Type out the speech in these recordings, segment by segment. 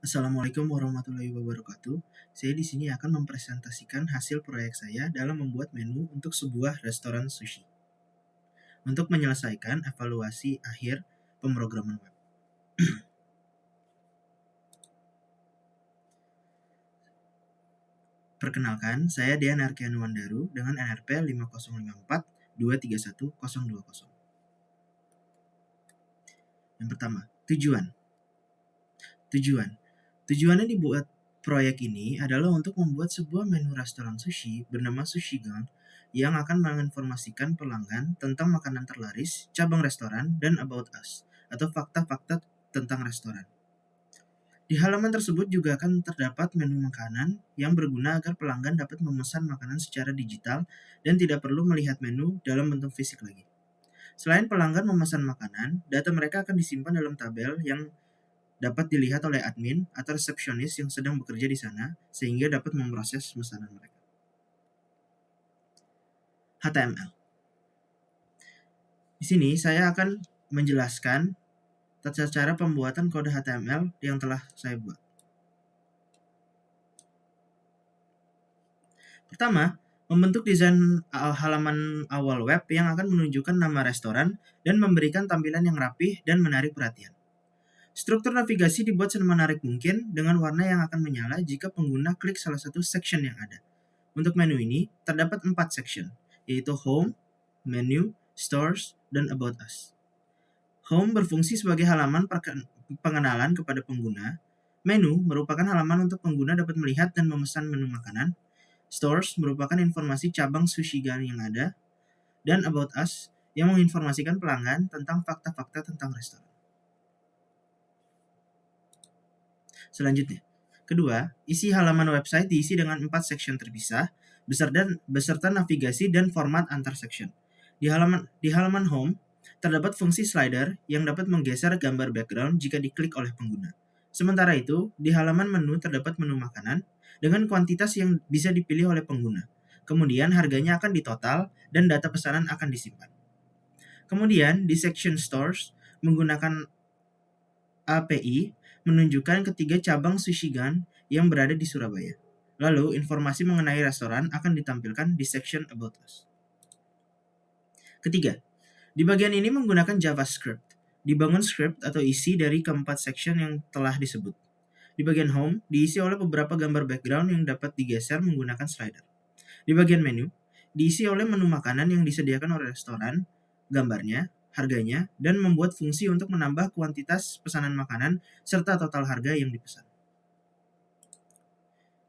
Assalamualaikum warahmatullahi wabarakatuh. Saya di sini akan mempresentasikan hasil proyek saya dalam membuat menu untuk sebuah restoran sushi untuk menyelesaikan evaluasi akhir pemrograman web. Perkenalkan, saya Dean Arkianuandaru dengan NRP 50542310020. Yang pertama, tujuan. Tujuannya dibuat proyek ini adalah untuk membuat sebuah menu restoran sushi bernama Sushigan yang akan menginformasikan pelanggan tentang makanan terlaris, cabang restoran, dan about us, atau fakta-fakta tentang restoran. Di halaman tersebut juga akan terdapat menu makanan yang berguna agar pelanggan dapat memesan makanan secara digital dan tidak perlu melihat menu dalam bentuk fisik lagi. Selain pelanggan memesan makanan, data mereka akan disimpan dalam tabel yang dapat dilihat oleh admin atau resepsionis yang sedang bekerja di sana sehingga dapat memproses pesanan mereka. HTML. Di sini saya akan menjelaskan tata cara pembuatan kode HTML yang telah saya buat. Pertama, membentuk desain halaman awal web yang akan menunjukkan nama restoran dan memberikan tampilan yang rapih dan menarik perhatian. Struktur navigasi dibuat semenarik mungkin dengan warna yang akan menyala jika pengguna klik salah satu section yang ada. Untuk menu ini, terdapat 4 section, yaitu Home, Menu, Stores, dan About Us. Home berfungsi sebagai halaman pengenalan kepada pengguna. Menu merupakan halaman untuk pengguna dapat melihat dan memesan menu makanan. Stores merupakan informasi cabang Sushigan yang ada. Dan About Us yang menginformasikan pelanggan tentang fakta-fakta tentang restoran. Selanjutnya, kedua, isi halaman website diisi dengan 4 section terpisah beserta navigasi dan format antar section. Di halaman home, terdapat fungsi slider yang dapat menggeser gambar background jika diklik oleh pengguna. Sementara itu, di halaman menu terdapat menu makanan dengan kuantitas yang bisa dipilih oleh pengguna. Kemudian harganya akan ditotal dan data pesanan akan disimpan. Kemudian di section stores menggunakan API menunjukkan ketiga cabang Sushigan yang berada di Surabaya. Lalu, informasi mengenai restoran akan ditampilkan di section About Us. Ketiga, di bagian ini menggunakan JavaScript. Dibangun script atau isi dari keempat section yang telah disebut. Di bagian Home, diisi oleh beberapa gambar background yang dapat digeser menggunakan slider. Di bagian menu, diisi oleh menu makanan yang disediakan oleh restoran, gambarnya, harganya, dan membuat fungsi untuk menambah kuantitas pesanan makanan serta total harga yang dipesan.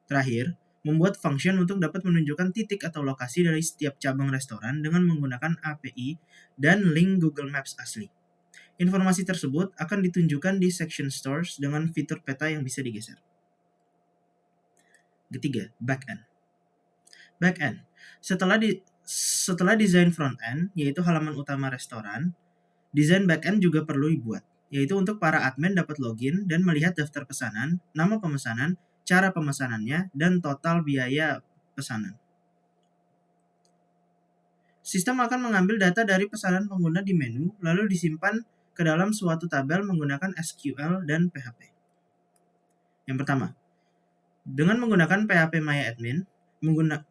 Terakhir, membuat function untuk dapat menunjukkan titik atau lokasi dari setiap cabang restoran dengan menggunakan API dan link Google Maps asli. Informasi tersebut akan ditunjukkan di section stores dengan fitur peta yang bisa digeser. Ketiga, backend. Backend. Setelah desain front-end, yaitu halaman utama restoran, desain back-end juga perlu dibuat, yaitu untuk para admin dapat login dan melihat daftar pesanan, nama pemesanan, cara pemesanannya, dan total biaya pesanan. Sistem akan mengambil data dari pesanan pengguna di menu, lalu disimpan ke dalam suatu tabel menggunakan SQL dan PHP. Yang pertama, dengan menggunakan PHP MyAdmin,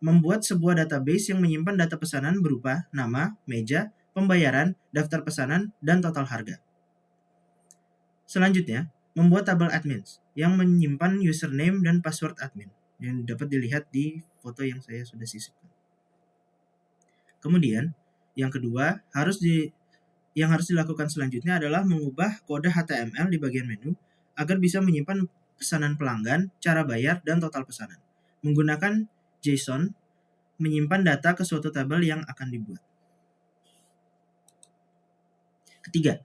membuat sebuah database yang menyimpan data pesanan berupa nama, meja, pembayaran, daftar pesanan, dan total harga. Selanjutnya, membuat tabel admins yang menyimpan username dan password admin yang dapat dilihat di foto yang saya sudah sisipkan. Kemudian, yang kedua yang harus dilakukan selanjutnya adalah mengubah kode HTML di bagian menu agar bisa menyimpan pesanan pelanggan, cara bayar, dan total pesanan. Menggunakan JSON, menyimpan data ke suatu tabel yang akan dibuat. Ketiga,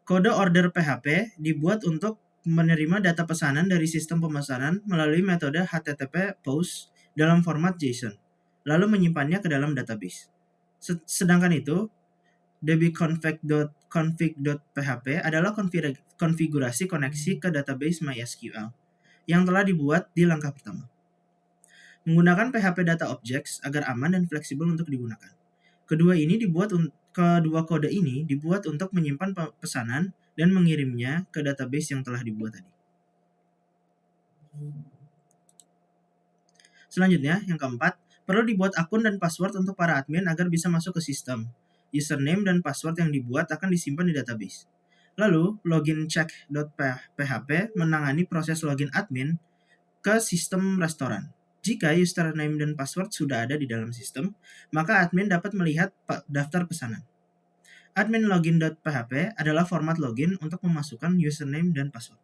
kode order PHP dibuat untuk menerima data pesanan dari sistem pemesanan melalui metode HTTP POST dalam format JSON, lalu menyimpannya ke dalam database. Sedangkan itu, dbconfig.php adalah konfigurasi koneksi ke database MySQL yang telah dibuat di langkah pertama. Menggunakan PHP Data Objects agar aman dan fleksibel untuk digunakan. Kedua kode ini dibuat untuk menyimpan pesanan dan mengirimnya ke database yang telah dibuat tadi. Selanjutnya, yang keempat, perlu dibuat akun dan password untuk para admin agar bisa masuk ke sistem. Username dan password yang dibuat akan disimpan di database. Lalu, login check.php menangani proses login admin ke sistem restoran. Jika username dan password sudah ada di dalam sistem, maka admin dapat melihat daftar pesanan. Admin login.php adalah format login untuk memasukkan username dan password.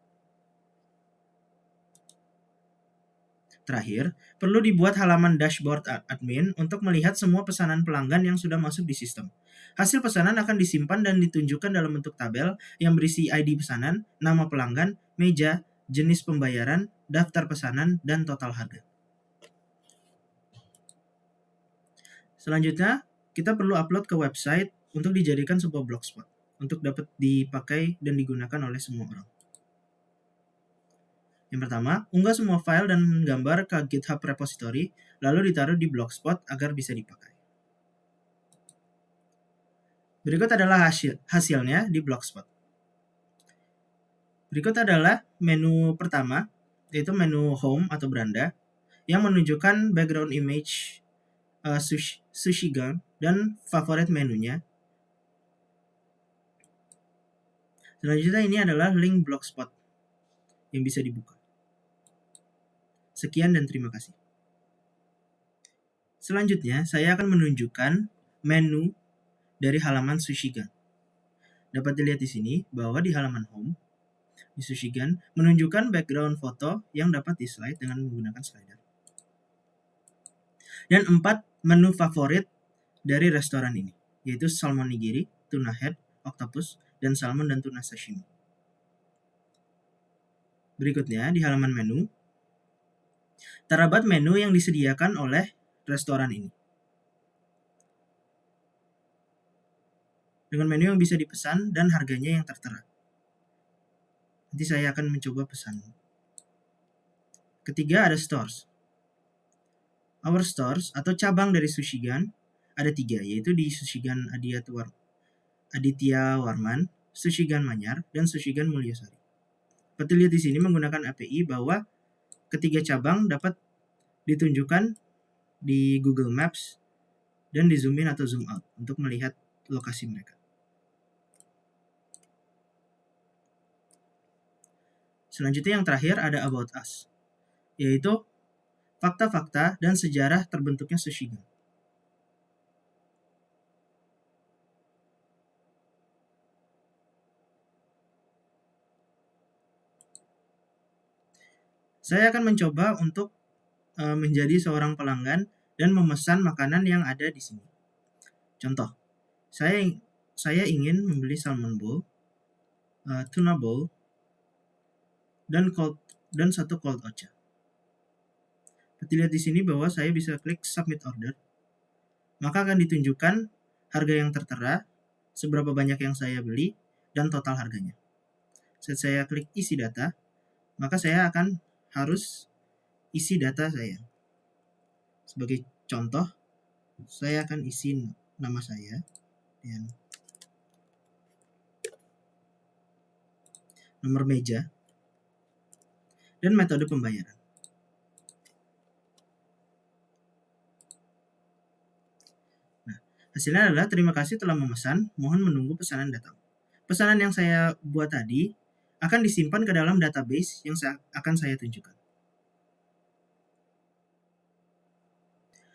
Terakhir, perlu dibuat halaman dashboard admin untuk melihat semua pesanan pelanggan yang sudah masuk di sistem. Hasil pesanan akan disimpan dan ditunjukkan dalam bentuk tabel yang berisi ID pesanan, nama pelanggan, meja, jenis pembayaran, daftar pesanan, dan total harga. Selanjutnya, kita perlu upload ke website untuk dijadikan sebuah blogspot untuk dapat dipakai dan digunakan oleh semua orang. Yang pertama, unggah semua file dan gambar ke GitHub repository, lalu ditaruh di Blogspot agar bisa dipakai. Berikut adalah hasilnya di Blogspot. Berikut adalah menu pertama, yaitu menu Home atau beranda, yang menunjukkan background image Sushigan dan favorit menunya. Selanjutnya ini adalah link Blogspot yang bisa dibuka. Sekian dan terima kasih. Selanjutnya, saya akan menunjukkan menu dari halaman Sushigan. Dapat dilihat di sini bahwa di halaman Home, di Sushigan, menunjukkan background foto yang dapat di-slide dengan menggunakan slider. Dan 4 menu favorit dari restoran ini, yaitu salmon nigiri, tuna head, octopus, dan salmon dan tuna sashimi. Berikutnya, di halaman menu, terdapat menu yang disediakan oleh restoran ini. Dengan menu yang bisa dipesan dan harganya yang tertera. Nanti saya akan mencoba pesan. Ketiga ada stores. Our stores atau cabang dari Sushigan ada 3, yaitu di Sushigan Aditya Warman, Sushigan Manyar, dan Sushigan Mulyasari. Dapat dilihat di sini menggunakan API bahwa ketiga cabang dapat ditunjukkan di Google Maps dan di zoom in atau zoom out untuk melihat lokasi mereka. Selanjutnya yang terakhir ada About Us, yaitu fakta-fakta dan sejarah terbentuknya Sushigan. Saya akan mencoba untuk menjadi seorang pelanggan dan memesan makanan yang ada di sini. Contoh, saya ingin membeli salmon bowl, tuna bowl, dan satu cold ocha. Dilihat di sini bahwa saya bisa klik submit order, maka akan ditunjukkan harga yang tertera, seberapa banyak yang saya beli, dan total harganya. Saat saya klik isi data, maka saya akan harus isi data saya. Sebagai contoh, saya akan isi nama saya dan nomor meja dan metode pembayaran. Nah, hasilnya adalah terima kasih telah memesan, mohon menunggu pesanan datang. Pesanan yang saya buat tadi akan disimpan ke dalam database yang akan saya tunjukkan.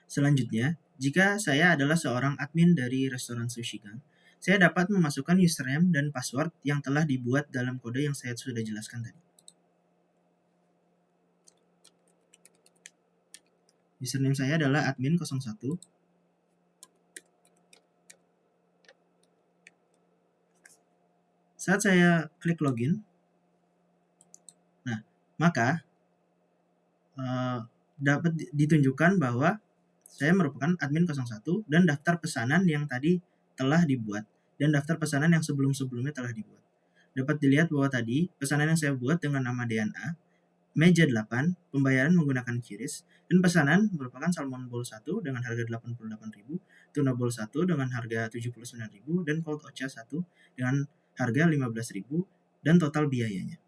Selanjutnya, jika saya adalah seorang admin dari restoran Sushigan, saya dapat memasukkan username dan password yang telah dibuat dalam kode yang saya sudah jelaskan tadi. Username saya adalah admin01. Saat saya klik login, nah, maka dapat ditunjukkan bahwa saya merupakan admin 01 dan daftar pesanan yang tadi telah dibuat dan daftar pesanan yang sebelum-sebelumnya telah dibuat. Dapat dilihat bahwa tadi pesanan yang saya buat dengan nama DNA, meja 8, pembayaran menggunakan QRIS, dan pesanan merupakan salmon bowl 1 dengan harga 88.000, tuna bowl 1 dengan harga 79.000, dan cold ocha 1 dengan harga 15.000, dan total biayanya.